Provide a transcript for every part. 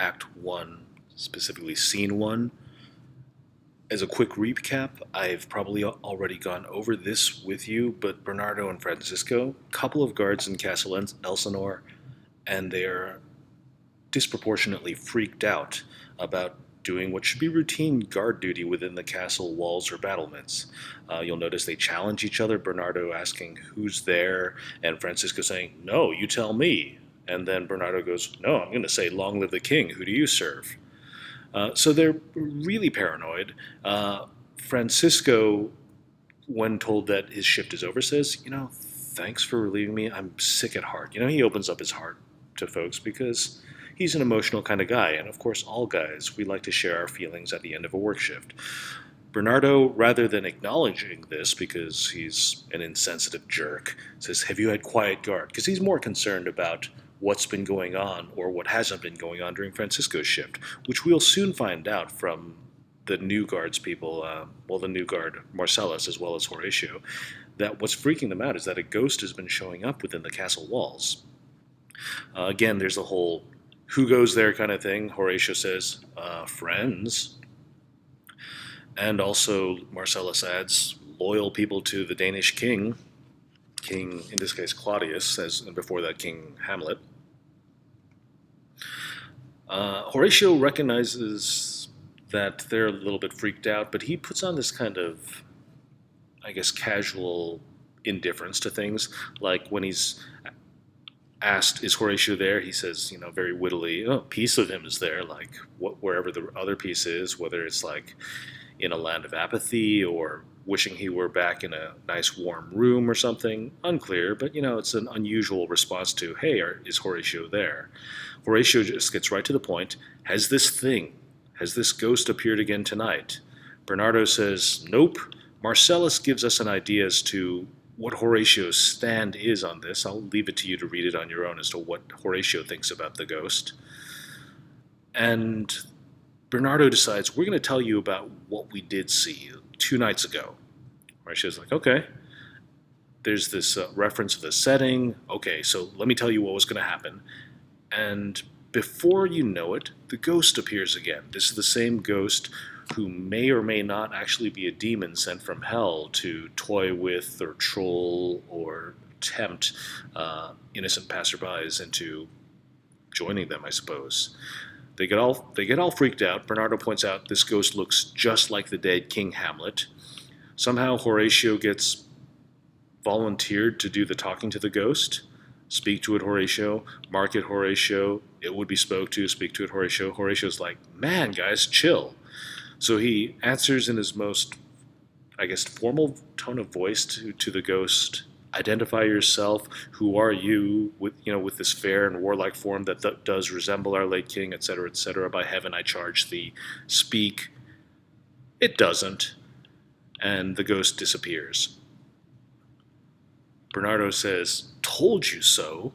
Act 1, specifically Scene 1. As a quick recap, I've probably already gone over this with you, but Bernardo and Francisco, couple of guards in Castle Elsinore, and they're disproportionately freaked out about doing what should be routine guard duty within the castle walls or battlements. You'll notice they challenge each other, Bernardo asking who's there, and Francisco saying, "No, you tell me." And then Bernardo goes, "No, I'm going to say, 'Long live the king, who do you serve?'" So they're really paranoid. Francisco, when told that his shift is over, says, "Thanks for relieving me. I'm sick at heart." He opens up his heart to folks because he's an emotional kind of guy. And of course, all guys, we like to share our feelings at the end of a work shift. Bernardo, rather than acknowledging this because he's an insensitive jerk, says, "Have you had quiet guard?" Because he's more concerned about what's been going on or what hasn't been going on during Francisco's shift, which we'll soon find out from the new guards people, the new guard, Marcellus, as well as Horatio, that what's freaking them out is that a ghost has been showing up within the castle walls. Again, there's the whole who goes there kind of thing. Horatio says, friends. And also, Marcellus adds, loyal people to the Danish king, in this case Claudius, and before that King Hamlet. Horatio recognizes that they're a little bit freaked out, but he puts on this kind of, I guess, casual indifference to things. Like when he's asked, "Is Horatio there?" he says, very wittily, "Oh, piece of him is there," like wherever the other piece is, whether it's like in a land of apathy or wishing he were back in a nice warm room or something. Unclear, but it's an unusual response to, "Hey, is Horatio there?" Horatio just gets right to the point. Has this ghost appeared again tonight? Bernardo says, "Nope." Marcellus gives us an idea as to what Horatio's stand is on this. I'll leave it to you to read it on your own as to what Horatio thinks about the ghost. And Bernardo decides, we're going to tell you about what we did see 2 nights ago. Horatio's like, okay. There's this reference to the setting. Okay, so let me tell you what was going to happen. And before you know it, the ghost appears again. This is the same ghost who may or may not actually be a demon sent from hell to toy with or troll or tempt innocent passerbys into joining them, I suppose. They get all freaked out. Bernardo points out this ghost looks just like the dead King Hamlet. Somehow Horatio gets volunteered to do the talking to the ghost. Speak to it, Horatio. Mark it, Horatio. It would be spoke to. Speak to it, Horatio. Horatio's like, "Man, guys, chill." So he answers in his most, I guess, formal tone of voice to the ghost. "Identify yourself. Who are you? With this fair and warlike form that does resemble our late king, etc., etc. By heaven, I charge thee. Speak." It doesn't, and the ghost disappears. Bernardo says, "Told you so,"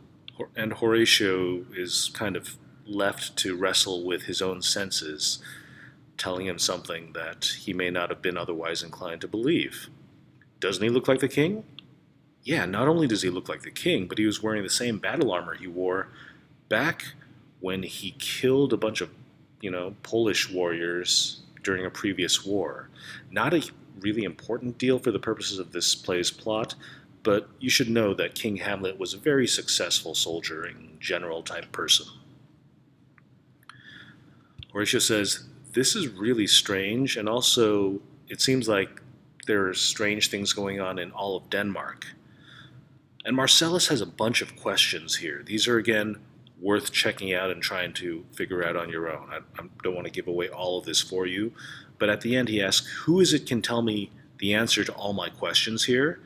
and Horatio is kind of left to wrestle with his own senses, telling him something that he may not have been otherwise inclined to believe. Doesn't he look like the king? Yeah, not only does he look like the king, but he was wearing the same battle armor he wore back when he killed a bunch of, Polish warriors during a previous war. Not a really important deal for the purposes of this play's plot, but you should know that King Hamlet was a very successful soldiering general type person. Horatio says, "This is really strange, and also it seems like there are strange things going on in all of Denmark." And Marcellus has a bunch of questions here. These are, again, worth checking out and trying to figure out on your own. I don't want to give away all of this for you, but at the end he asks, who is it can tell me the answer to all my questions here?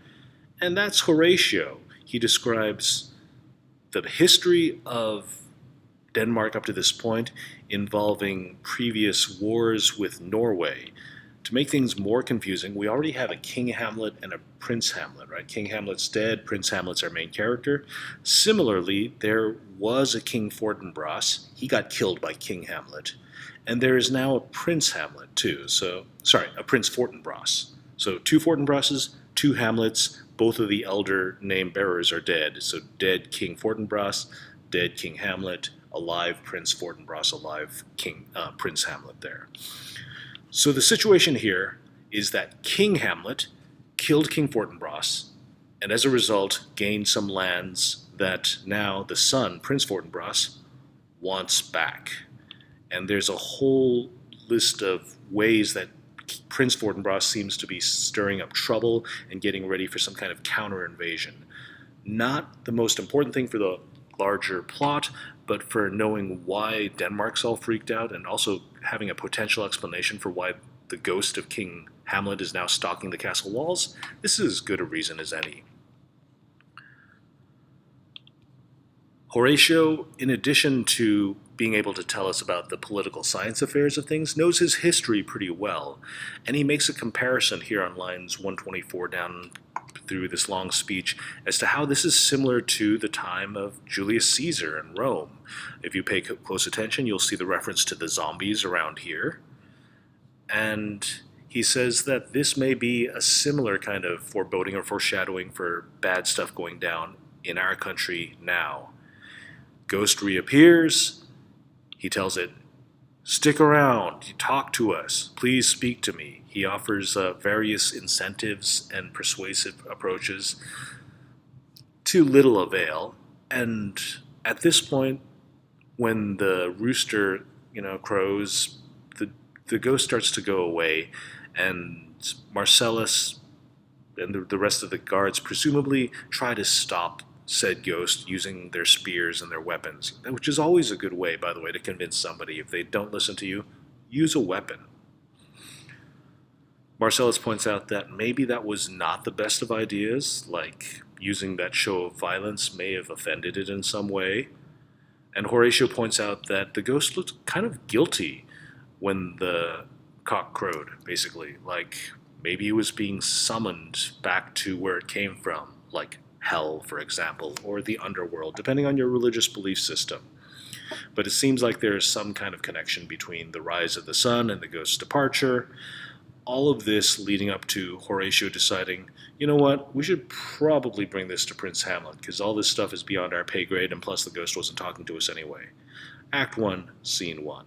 And that's Horatio. He describes the history of Denmark up to this point involving previous wars with Norway. To make things more confusing, we already have a King Hamlet and a Prince Hamlet, right? King Hamlet's dead, Prince Hamlet's our main character. Similarly, there was a King Fortinbras. He got killed by King Hamlet. And there is now a Prince Hamlet, too. A Prince Fortinbras. So 2 Fortinbrases, 2 Hamlets, both of the elder name bearers are dead. So dead King Fortinbras, dead King Hamlet, a live Prince Fortinbras, a live Prince Hamlet there. So the situation here is that King Hamlet killed King Fortinbras, and as a result gained some lands that now the son, Prince Fortinbras, wants back. And there's a whole list of ways that Prince Fortinbras seems to be stirring up trouble and getting ready for some kind of counter invasion. Not the most important thing for the larger plot, but for knowing why Denmark's all freaked out and also having a potential explanation for why the ghost of King Hamlet is now stalking the castle walls, this is as good a reason as any. Horatio, in addition to being able to tell us about the political science affairs of things, knows his history pretty well, and he makes a comparison here on lines 124 down through this long speech as to how this is similar to the time of Julius Caesar in Rome. If you pay close attention, you'll see the reference to the zombies around here. And he says that this may be a similar kind of foreboding or foreshadowing for bad stuff going down in our country now. Ghost reappears. He tells it, "Stick around, talk to us, please speak to me." He offers various incentives and persuasive approaches to little avail. And at this point, when the rooster, crows, the ghost starts to go away, and Marcellus and the rest of the guards presumably try to stop said ghost using their spears and their weapons, which is always a good way, by the way, to convince somebody. If they don't listen to you, use a weapon. Marcellus points out that maybe that was not the best of ideas, like using that show of violence may have offended it in some way. And Horatio points out that the ghost looked kind of guilty when the cock crowed, basically. Like maybe it was being summoned back to where it came from, like hell, for example, or the underworld, depending on your religious belief system. But it seems like there is some kind of connection between the rise of the sun and the ghost's departure. All of this leading up to Horatio deciding, you know what, we should probably bring this to Prince Hamlet, because all this stuff is beyond our pay grade, and plus the ghost wasn't talking to us anyway. Act 1, Scene 1.